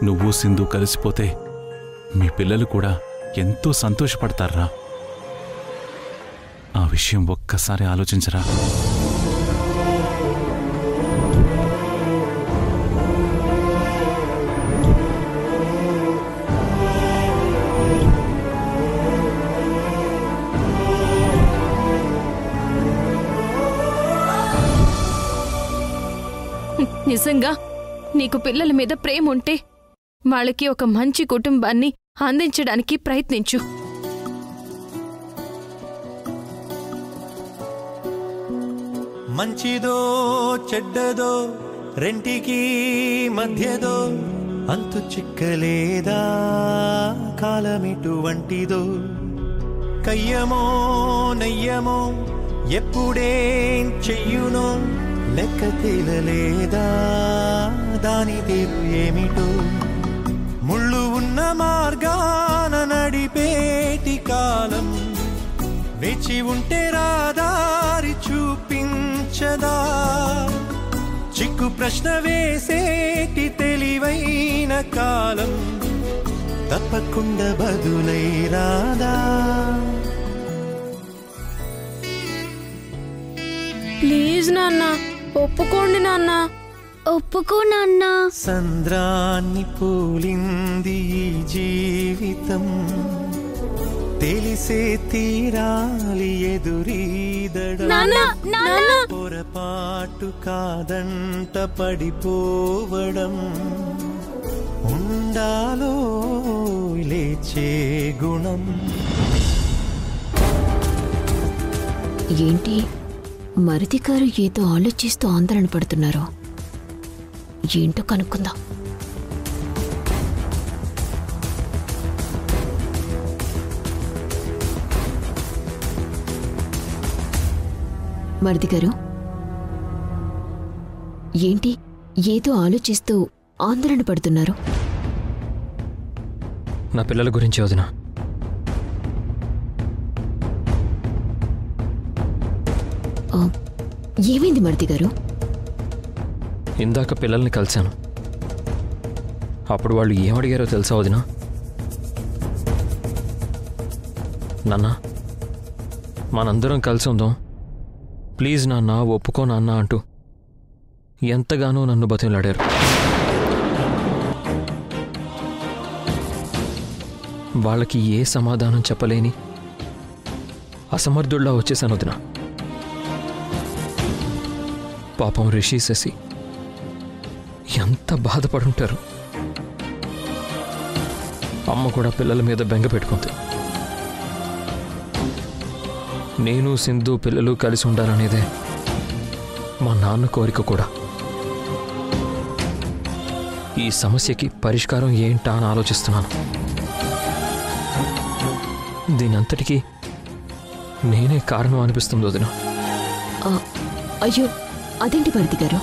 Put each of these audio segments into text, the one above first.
నువ్వు సింధు కలిసిపోతే మీ పిల్లలు కూడా ఎంతో సంతోషపడతారా? ఆ విషయం ఒక్కసారి ఆలోచించరా? నిజంగా నీకు పిల్లల మీద ప్రేమ ఉంటే వాళ్ళకి ఒక మంచి కుటుంబాన్ని అందించడానికి ప్రయత్నించు. మంచిదో చెడ్డదో రెంటికి మధ్యదో అంతు చిక్కలేదా కాలమిటువంటిదో కయ్యమో నయ్యమో ఎప్పుడేం చెయ్యునో లెక్క తేలలేదా దాని పేరు ఏమిటో ముళ్ళు ఉన్న మార్గాన నడిపేటి కాలం వేచి ఉంటే రాదారి చూపించదా చిక్కు ప్రశ్న వేసేటి తెలివైన కాలం తప్పకుండా బదులై రాదా? ప్లీజ్ నాన్న, ఒప్పుకోండి నాన్న. ఒప్పుకో నాన్న. సంద్రాన్ని పోలింది ఈ జీవితం తెలిసే తీరాలి ఎదురీదడం పొరపాటు కాదంట పడిపోవడం ఉండాలో లేచే గుణం. ఏంటి మరిది గారు ఏదో ఆలోచిస్తూ ఆందోళన పడుతున్నారు? ఏంటో కనుక్కుందాం. మరిది గారు ఏంటి ఏదో ఆలోచిస్తూ ఆందోళన పడుతున్నారు? నా పిల్లల గురించి వదినా. ఏమైంది మరిది గారు? ఇందాక పిల్లల్ని కలిశాను. అప్పుడు వాళ్ళు ఏమడిగారో తెలుసా వదినా? నాన్న, మనందరం కలిసి ఉందాం, ప్లీజ్ నాన్న, ఒప్పుకో నాన్న అంటూ ఎంతగానో నన్ను బతిమలాడారు. వాళ్ళకి ఏ సమాధానం చెప్పలేని అసమర్థుల్లా వచ్చేసాను వదినా. పాపం రిషి శశి ఎంత బాధపడుంటారు. అమ్మ కూడా పిల్లల మీద బెంగ పెట్టుకుంది. నేను సింధు పిల్లలు కలిసి ఉండాలనేదే మా నాన్న కోరిక కూడా. ఈ సమస్యకి పరిష్కారం ఏంటా అని ఆలోచిస్తున్నాను. దీనంతటికీ నేనే కారణం అనిపిస్తుంది వదిన. అయ్యో అదేంటి మరిది గారు,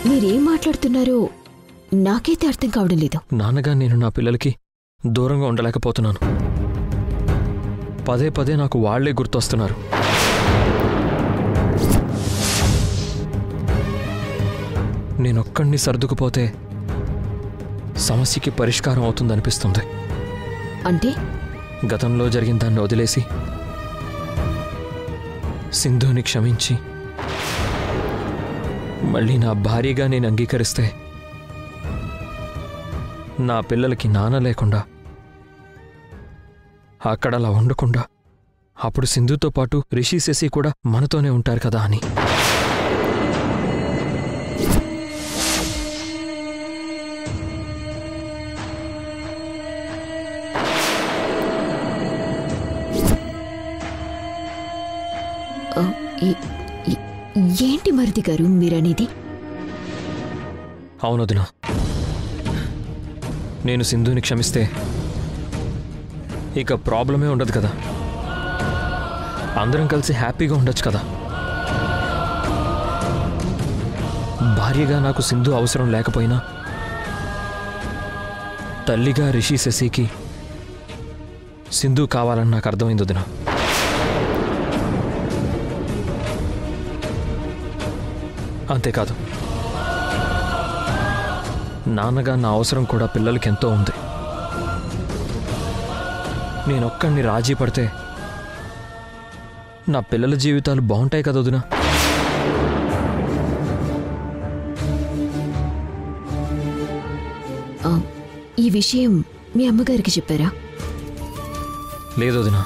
మీరేం మాట్లాడుతున్నారో నాకైతే అర్థం కావడం లేదు. నాన్నగా నేను నా పిల్లలకి దూరంగా ఉండలేకపోతున్నాను. పదే పదే నాకు వాళ్లే గుర్తొస్తున్నారు. నేనొక్కడిని సర్దుకుపోతే సమస్యకి పరిష్కారం అవుతుందనిపిస్తుంది. అంటే గతంలో జరిగిన దాన్ని వదిలేసి సింధుని క్షమించి మళ్ళీ నా భార్యగా నేను అంగీకరిస్తే నా పిల్లలకి నాన్న లేకుండా, అక్కడ అలా ఉండకుండా, అప్పుడు సింధుతో పాటు రిషి శశి కూడా మనతోనే ఉంటారు కదా అని. ఏంటి మరిది గారు మీరనేది? అవునొదినా, నేను సింధుని క్షమిస్తే ఇక ప్రాబ్లమే ఉండదు కదా. అందరం కలిసి హ్యాపీగా ఉండొచ్చు కదా. భార్యగా నాకు సింధు అవసరం లేకపోయినా తల్లిగా రిషి శశికి సింధు కావాలని నాకు అర్థమైంది వదినా. అంతేకాదు, నాన్నగా నా అవసరం కూడా పిల్లలకి ఎంతో ఉంది. నేనొక్కడిని రాజీ పడితే నా పిల్లల జీవితాలు బాగుంటాయి కదా వదినా. ఈ విషయం మీ అమ్మగారికి చెప్పారా? లేదు వదినా.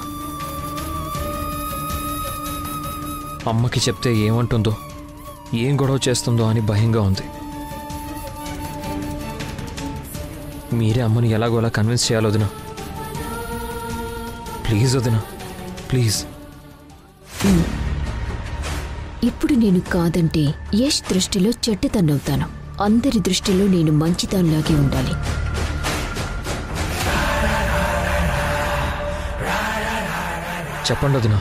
అమ్మకి చెప్తే ఏమంటుందో, ఏం గొడవ చేస్తుందో అని భయంగా ఉంది. మీరే అమ్మని ఎలాగోలా కన్విన్స్ చేయాలి వదినా. ప్లీజ్ వదినా, ప్లీజ్. ఇప్పుడు నేను కాదంటే యష్ దృష్టిలో చెడ్డతనవుతాను. అందరి దృష్టిలో నేను మంచితనంలాగే ఉండాలి. చెప్పండి వదినా.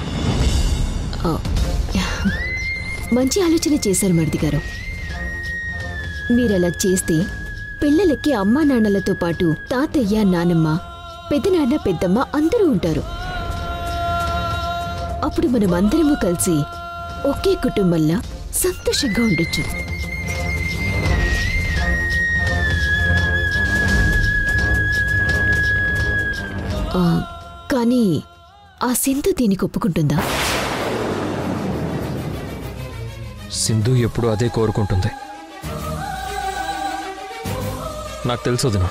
మంచి ఆలోచన చేశారు మరిది గారు. మీరలా చేస్తే పిల్లలకి అమ్మా నాన్నలతో పాటు తాతయ్య, నానమ్మ, పెద్దనాన్న, పెద్దమ్మ అందరూ ఉంటారు. అప్పుడు మనం అందరము కలిసి ఒకే కుటుంబంలా సంతోషంగా ఉండొచ్చు. కానీ ఆ సింధు దీనికి ఒప్పుకుంటుందా? సింధు ఎప్పుడూ అదే కోరుకుంటుంది. నాకు తెలుసు వదినా.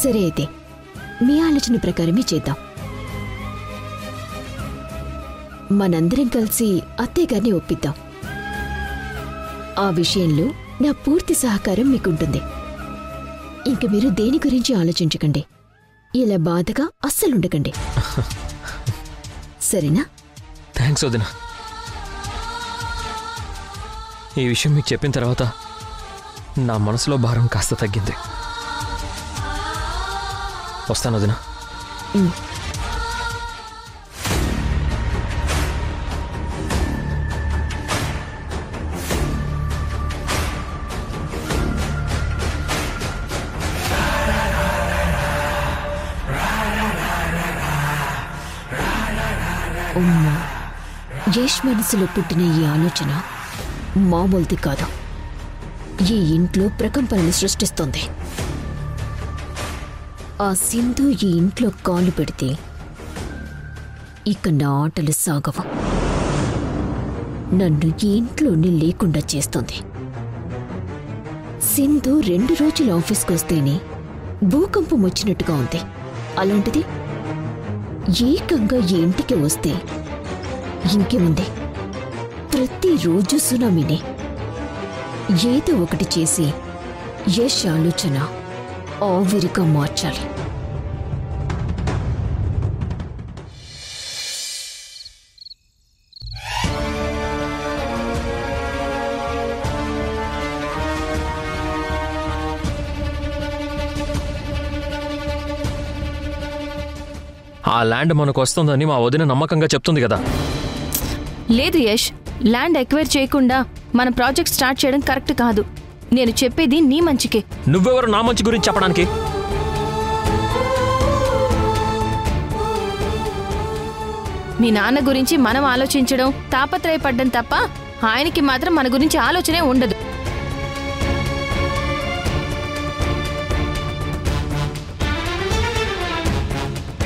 సరే అయితే మీ ఆలోచన ప్రకారమే చేద్దాం. మనందరం కలిసి అత్తయ్య గారిని ఒప్పిద్దాం. ఆ విషయంలో నా పూర్తి సహకారం మీకుంటుంది. ఇంక మీరు దేని గురించి ఆలోచించకండి. ఇలా బాధగా అస్సలుండకండి. సరేనా? థ్యాంక్స్ వదినా. ఈ విషయం మీకు చెప్పిన తర్వాత నా మనసులో భారం కాస్త తగ్గింది. వస్తాను వదినా. యష్ మనసులో పుట్టిన ఈ ఆలోచన మామూలుది కాదు. ఈ ఇంట్లో ప్రకంపనలు సృష్టిస్తోంది. ఆ సింధు ఈ ఇంట్లో కాలు పెడితే ఇక నా ఆటలు సాగవు. నన్ను ఈ ఇంట్లోనే లేకుండా చేస్తోంది. సింధు 2 రోజులు ఆఫీస్కి వస్తేనే భూకంపం వచ్చినట్టుగా ఉంది. అలాంటిది ఏకంగా ఈ ఇంటికి వస్తే ఇంకేముంది, ప్రతిరోజు సునామీనే. ఏదో ఒకటి చేసి యష్ ఆలోచన ఆవిరిగా మార్చాలి. ఆ ల్యాండ్ మనకు వస్తుందని మా వదిన నమ్మకంగా చెప్తుంది కదా. లేదు యష్, ల్యాండ్ ఎక్వైర్ చేయకుండా మన ప్రాజెక్ట్ స్టార్ట్ చేయడం కరెక్ట్ కాదు. నేను చెప్పేది నీ మంచికే. నువ్వెవరు నా మంచి గురించి చెప్పడానికి? మీ నాన్న గురించి మనం ఆలోచించడం, తాపత్రయపడ్డం తప్ప ఆయనకి మాత్రం మన గురించి ఆలోచనే ఉండదు.